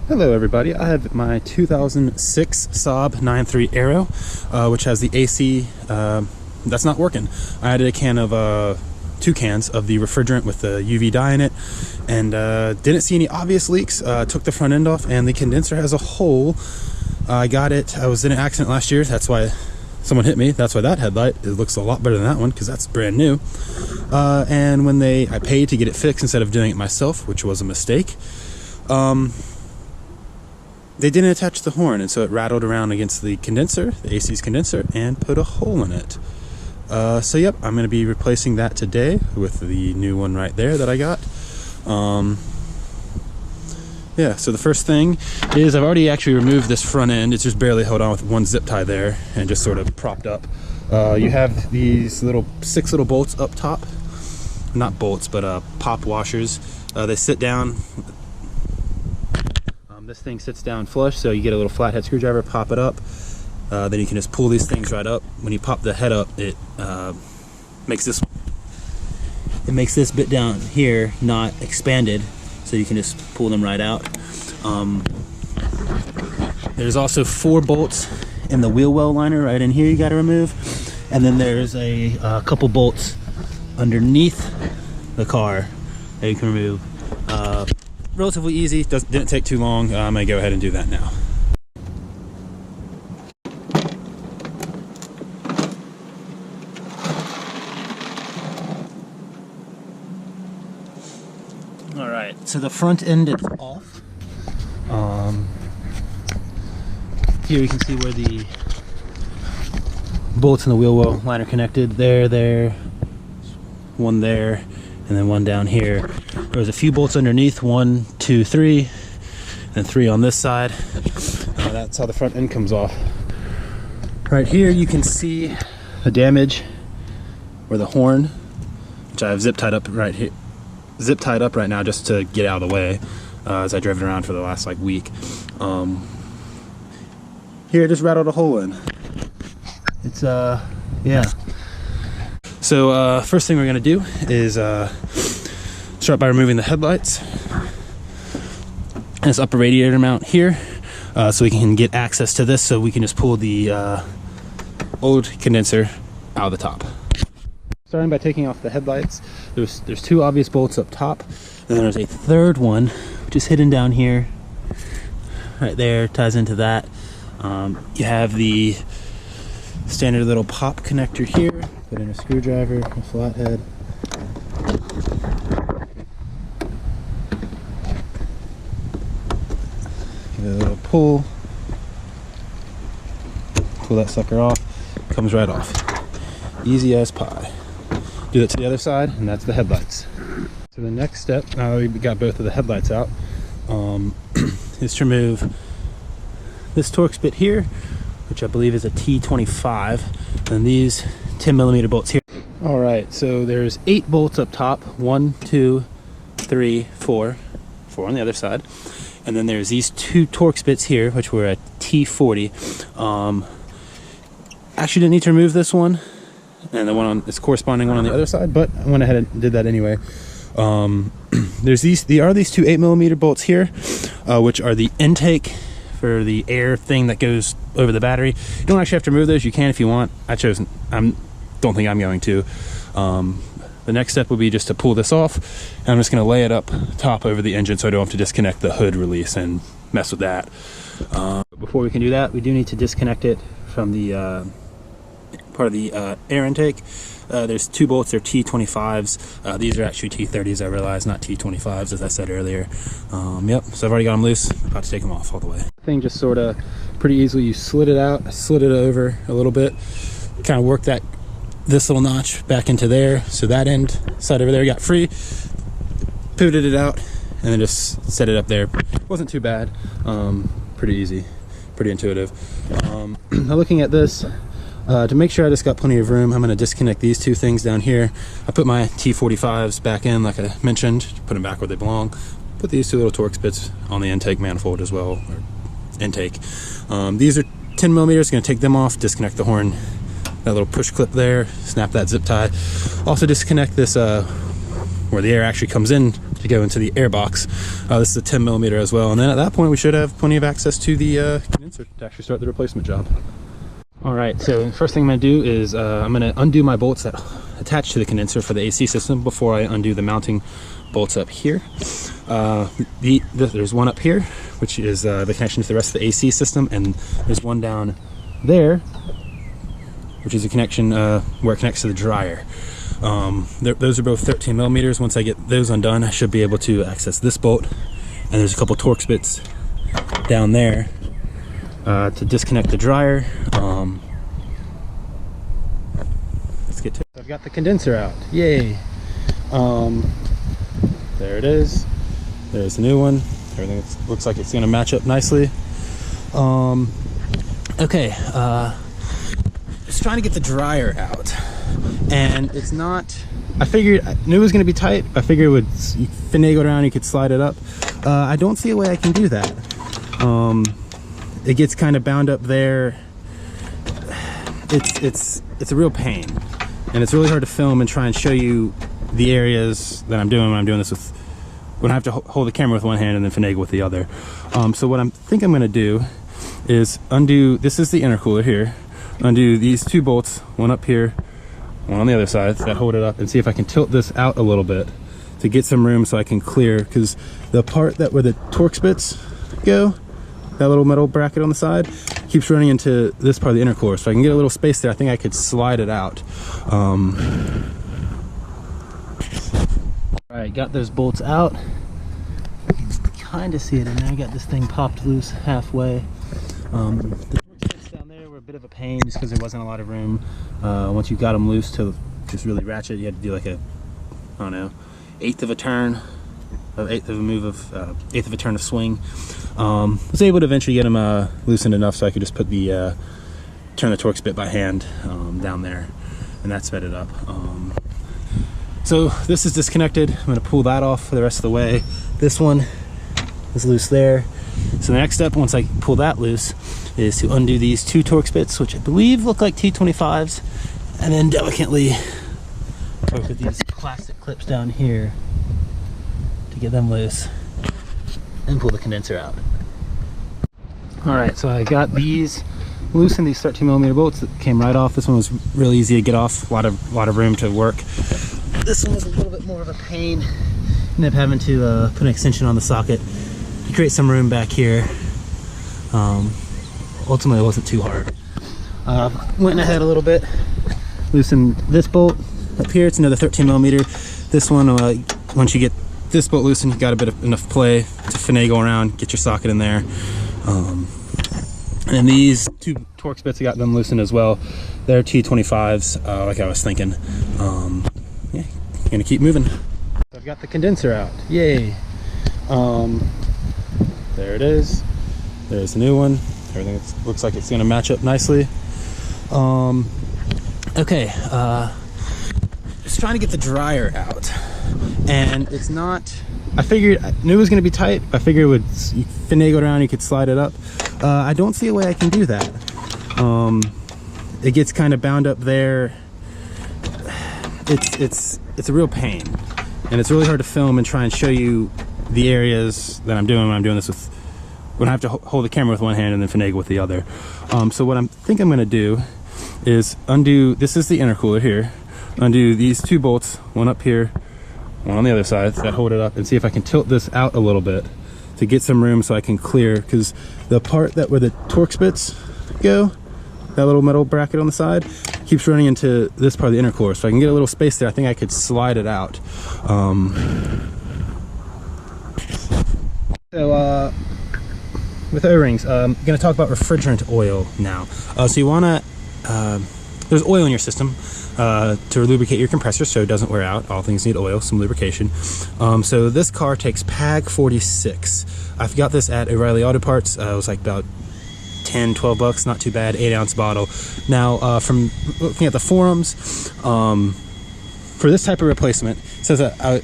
Hello everybody, I have my 2006 SAAB 9.3 Aero, which has the AC that's not working. I added a can of, 2 cans of the refrigerant with the UV dye in it, and didn't see any obvious leaks. Took the front end off and the condenser has a hole. I got it, I was in an accident last year, that's why someone hit me. That's why that headlight, it looks a lot better than that one because that's brand new. And when I paid to get it fixed instead of doing it myself, which was a mistake. They didn't attach the horn, and so it rattled around against the condenser, the AC's condenser, and put a hole in it. So yep, I'm going to be replacing that today with the new one right there that I got. Yeah, so the first thing is I've already actually removed this front end. It's just barely held on with one zip tie there and just sort of propped up. You have these 6 little bolts up top. Not bolts, but pop washers. They sit down. This thing sits down flush, so you get a little flathead screwdriver, pop it up. Then you can just pull these things right up. When you pop the head up, it makes this bit down here not expanded, so you can just pull them right out. There's also 4 bolts in the wheel well liner right in here you got to remove, and then there's a couple bolts underneath the car that you can remove. Relatively easy, didn't take too long. I'm gonna go ahead and do that now. All right, so the front end is off. Here you can see where the bolts in the wheel well line are connected. There, one there, and then one down here. There's a few bolts underneath, 1, 2, 3, and 3 on this side. That's how the front end comes off. Right here you can see the damage where the horn, which I have zip tied up right here, right now just to get out of the way as I drove it around for the last week. Here it just rattled a hole in. It's yeah. So first thing we're gonna do is start by removing the headlights and this upper radiator mount here, so we can get access to this, so we can just pull the old condenser out of the top. Starting by taking off the headlights, there's 2 obvious bolts up top, and then there's a third one which is hidden down here, right there, ties into that. You have the standard little pop connector here. Put in a screwdriver, a flathead. Give it a little pull. Pull that sucker off. Comes right off. Easy as pie. Do that to the other side, and that's the headlights. So the next step, now that we got both of the headlights out, is to remove this Torx bit here, which I believe is a T25, and these 10mm bolts here. All right, so there's 8 bolts up top, 1, 2, 3, 4 on the other side, and then there's these 2 Torx bits here, which were a T40. Actually didn't need to remove this one, and the one on this corresponding one on the other side, but I went ahead and did that anyway. There are these 2 8mm bolts here, which are the intake for the air thing that goes over the battery. You don't actually have to remove those. You can if you want. I don't think I'm going to. The next step will be just to pull this off, and I'm just going to lay it up top over the engine so I don't have to disconnect the hood release and mess with that. Before we can do that, we do need to disconnect it from the part of the air intake. There's 2 bolts, they're T25s. These are actually T30s, I realize, not T25s, as I said earlier. Yep, so I've already got them loose. I'm about to take them off all the way. Thing just sort of pretty easily, you slid it out, I slid it over a little bit, kind of worked this little notch back into there, so that end side over there got free, pivoted it out, and then just set it up there. Wasn't too bad, pretty easy, pretty intuitive. Now looking at this, to make sure I just got plenty of room, I'm going to disconnect these 2 things down here. I put my T45s back in, like I mentioned, put them back where they belong. Put these 2 little Torx bits on the intake manifold as well, or intake. These are 10mm, going to take them off, disconnect the horn, that little push clip there, snap that zip tie. Also disconnect this where the air actually comes in to go into the air box. This is a 10 millimeter as well, and then at that point we should have plenty of access to the condenser to actually start the replacement job. All right, so the first thing I'm going to do is I'm going to undo my bolts that attach to the condenser for the AC system before I undo the mounting bolts up here. There's one up here, which is the connection to the rest of the AC system, and there's one down there, which is a connection where it connects to the dryer. Those are both 13 millimeters. Once I get those undone, I should be able to access this bolt, and there's a couple Torx bits down there to disconnect the dryer. Let's get to it. I've got the condenser out. Yay! There it is. There's the new one. Everything looks like it's going to match up nicely. Okay, just trying to get the dryer out, and it's not. I knew it was going to be tight. I figured it would finagle around. You could slide it up. I don't see a way I can do that. It gets kind of bound up there. It's a real pain, and it's really hard to film and try and show you the areas that I'm doing when I'm doing this with. When I have to hold the camera with one hand and then finagle with the other. So what I think I'm going to do is undo. This is the intercooler here. Undo these two bolts, one up here, one on the other side, that hold it up, and see if I can tilt this out a little bit to get some room so I can clear, because the part where the Torx bits go, that little metal bracket on the side, keeps running into this part of the intercooler. So I can get a little space there. I think I could slide it out. All right, got those bolts out. You can kind of see it in there. I got this thing popped loose halfway. The Torx down there were a bit of a pain just because there wasn't a lot of room. Once you got them loose to just really ratchet, you had to do like a, I don't know, eighth of a turn of swing. Was able to eventually get them loosened enough so I could just put the turn the Torx bit by hand down there, and that sped it up. So this is disconnected. I'm going to pull that off for the rest of the way. This one is loose there. So the next step, once I pull that loose, is to undo these two Torx bits, which I believe look like T25s, and then delicately poke with these plastic clips down here to get them loose, and pull the condenser out. All right, so I got these loose in these 13 millimeter bolts that came right off. This one was really easy to get off, a lot of room to work. This one was a little bit more of a pain. Ended up having to put an extension on the socket to create some room back here. Ultimately, it wasn't too hard. Went ahead a little bit, loosened this bolt up here. It's another 13 millimeter. This one, once you get this bolt loosened, you got a bit of enough play to finagle around, get your socket in there. And these two Torx bits, I got them loosened as well. They're T25s, like I was thinking. Yeah, gonna keep moving. I've got the condenser out. Yay! There it is. There's the new one. Everything looks like it's gonna match up nicely. Okay, just trying to get the dryer out, and it's not. I knew it was going to be tight. I figured it would finagle around. You could slide it up. I don't see a way I can do that. It gets kind of bound up there. It's a real pain, and it's really hard to film and try and show you the areas that I'm doing when I'm doing this with. When I have to hold the camera with one hand and then finagle with the other. So what I think I'm going to do is undo. This is the intercooler here. Undo these two bolts, one up here, one on the other side, that hold it up, and see if I can tilt this out a little bit to get some room so I can clear, because the part where the Torx bits go, that little metal bracket on the side, keeps running into this part of the intercooler. So I can get a little space there. I think I could slide it out. With O-rings, I'm going to talk about refrigerant oil now. So you want to, there's oil in your system to lubricate your compressor so it doesn't wear out. All things need oil, some lubrication. So this car takes PAG 46. I've got this at O'Reilly Auto Parts. It was like about 10, 12 bucks, not too bad, 8-ounce bottle. Now, from looking at the forums, for this type of replacement, it says that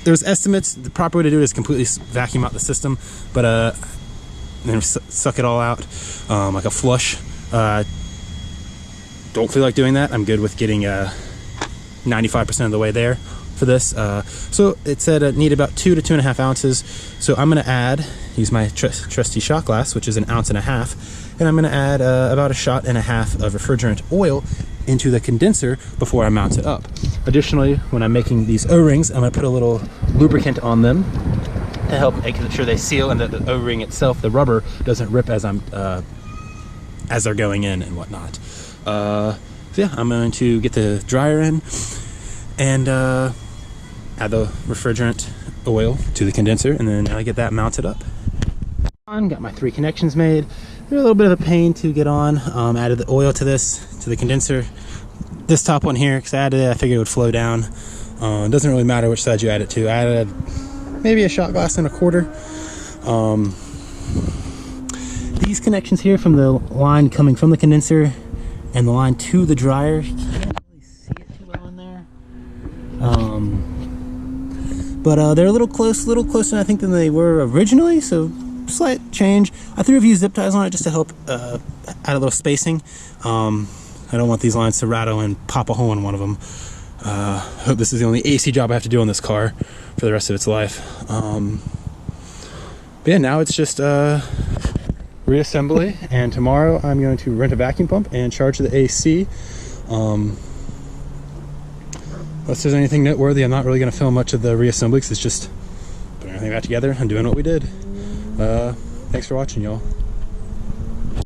there's estimates. The proper way to do it is completely vacuum out the system, but then suck it all out like a flush. Don't feel like doing that. I'm good with getting 95% of the way there. for this. So it said I need about 2 to 2.5 ounces. So I'm going to use my trusty shot glass, which is 1.5 ounces, and I'm going to add about 1.5 shots of refrigerant oil into the condenser before I mount it up. Additionally, when I'm making these O-rings, I'm going to put a little lubricant on them to help make sure they seal, and that the O-ring itself, the rubber, doesn't rip as they're going in and whatnot. So yeah, I'm going to get the dryer in and add the refrigerant oil to the condenser, and then I get that mounted up. Got my 3 connections made. They're a little bit of a pain to get on. Added the oil to the condenser. This top one here, because I added it, I figured it would flow down. It doesn't really matter which side you add it to. I added maybe 1.25 shot glasses. These connections here from the line coming from the condenser and the line to the dryer, you can't really see it too well in there. But they're a little closer I think than they were originally, so slight change. I threw a few zip ties on it just to help add a little spacing. I don't want these lines to rattle and pop a hole in one of them. Hope this is the only AC job I have to do on this car for the rest of its life. But yeah, now it's just reassembly, and tomorrow I'm going to rent a vacuum pump and charge the AC. Unless there's anything noteworthy, I'm not really going to film much of the reassembly because it's just putting everything back together and doing what we did. Thanks for watching, y'all.